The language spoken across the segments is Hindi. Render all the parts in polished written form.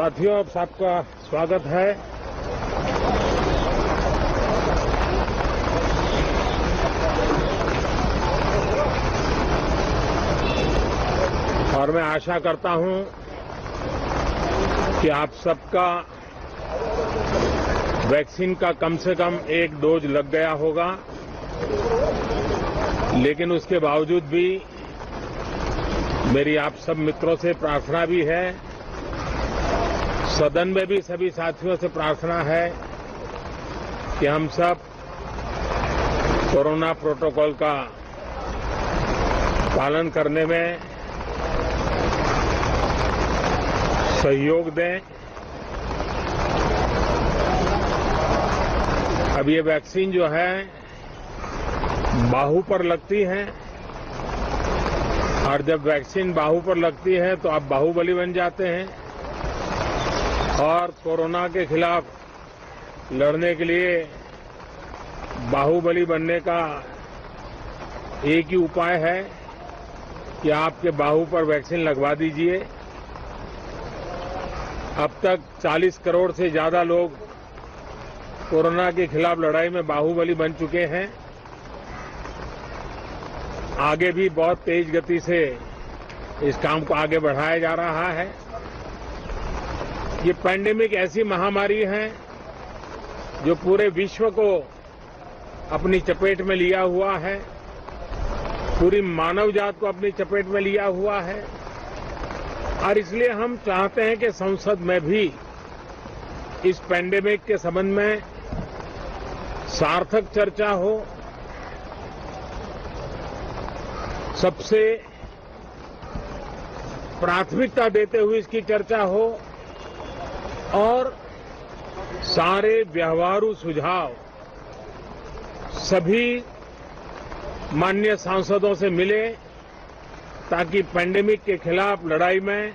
साथियों, आप सबका स्वागत है। और मैं आशा करता हूं कि आप सबका वैक्सीन का कम से कम एक डोज लग गया होगा, लेकिन उसके बावजूद भी मेरी आप सब मित्रों से प्रार्थना भी है, सदन में भी सभी साथियों से प्रार्थना है कि हम सब कोरोना प्रोटोकॉल का पालन करने में सहयोग दें। अब ये वैक्सीन जो है बाहू पर लगती है, और जब वैक्सीन बाहू पर लगती है तो आप बाहुबली बन जाते हैं, और कोरोना के खिलाफ लड़ने के लिए बाहुबली बनने का एक ही उपाय है कि आपके बाहू पर वैक्सीन लगवा दीजिए। अब तक 40 करोड़ से ज्यादा लोग कोरोना के खिलाफ लड़ाई में बाहुबली बन चुके हैं। आगे भी बहुत तेज गति से इस काम को आगे बढ़ाया जा रहा है। ये पैंडेमिक ऐसी महामारी है जो पूरे विश्व को अपनी चपेट में लिया हुआ है, पूरी मानव जात को अपनी चपेट में लिया हुआ है, और इसलिए हम चाहते हैं कि संसद में भी इस पैंडेमिक के संबंध में सार्थक चर्चा हो। सबसे प्राथमिकता देते हुए इसकी चर्चा हो और सारे व्यवहारू सुझाव सभी माननीय सांसदों से मिले, ताकि पैंडेमिक के खिलाफ लड़ाई में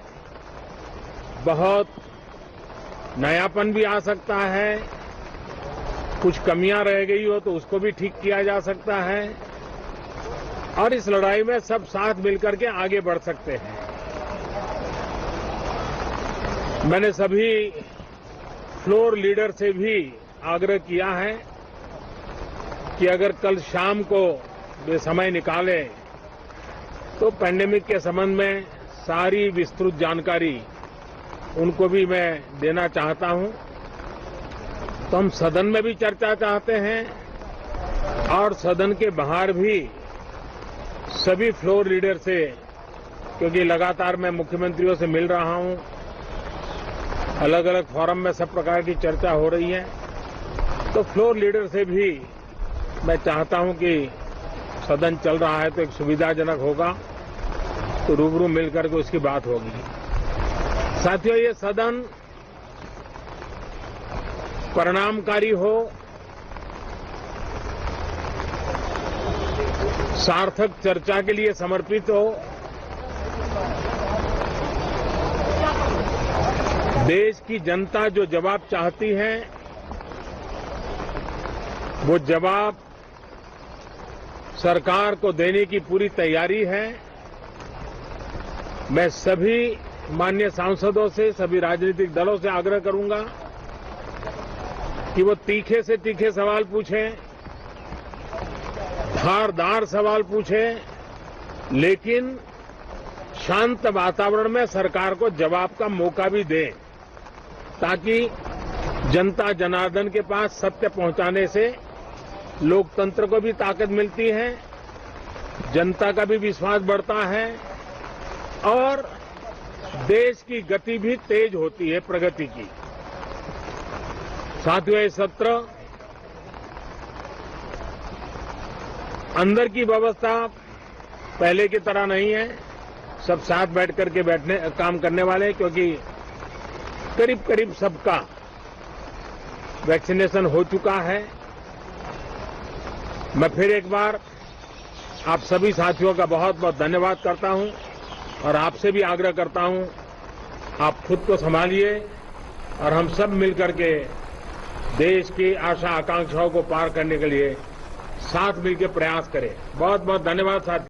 बहुत नयापन भी आ सकता है, कुछ कमियां रह गई हो तो उसको भी ठीक किया जा सकता है, और इस लड़ाई में सब साथ मिलकर के आगे बढ़ सकते हैं। मैंने सभी फ्लोर लीडर से भी आग्रह किया है कि अगर कल शाम को वे समय निकालें तो पैंडेमिक के संबंध में सारी विस्तृत जानकारी उनको भी मैं देना चाहता हूं। तो हम सदन में भी चर्चा चाहते हैं और सदन के बाहर भी सभी फ्लोर लीडर से, क्योंकि लगातार मैं मुख्यमंत्रियों से मिल रहा हूं, अलग अलग फोरम में सब प्रकार की चर्चा हो रही है, तो फ्लोर लीडर से भी मैं चाहता हूं कि सदन चल रहा है तो एक सुविधाजनक होगा तो रूबरू मिलकर के उसकी बात होगी। साथियों, ये सदन परिणामकारी हो, सार्थक चर्चा के लिए समर्पित हो, देश की जनता जो जवाब चाहती है वो जवाब सरकार को देने की पूरी तैयारी है। मैं सभी माननीय सांसदों से, सभी राजनीतिक दलों से आग्रह करूंगा कि वो तीखे से तीखे सवाल पूछें, धारदार सवाल पूछें, लेकिन शांत वातावरण में सरकार को जवाब का मौका भी दें, ताकि जनता जनार्दन के पास सत्य पहुंचाने से लोकतंत्र को भी ताकत मिलती है, जनता का भी विश्वास बढ़ता है और देश की गति भी तेज होती है प्रगति की। साथियों, ये सत्र अंदर की व्यवस्था पहले की तरह नहीं है, सब साथ बैठ करके काम करने वाले हैं, क्योंकि करीब करीब सबका वैक्सीनेशन हो चुका है। मैं फिर एक बार आप सभी साथियों का बहुत बहुत धन्यवाद करता हूं और आपसे भी आग्रह करता हूं, आप खुद को संभालिए और हम सब मिलकर के देश की आशा आकांक्षाओं को पार करने के लिए साथ मिलकर प्रयास करें। बहुत बहुत धन्यवाद साथियों।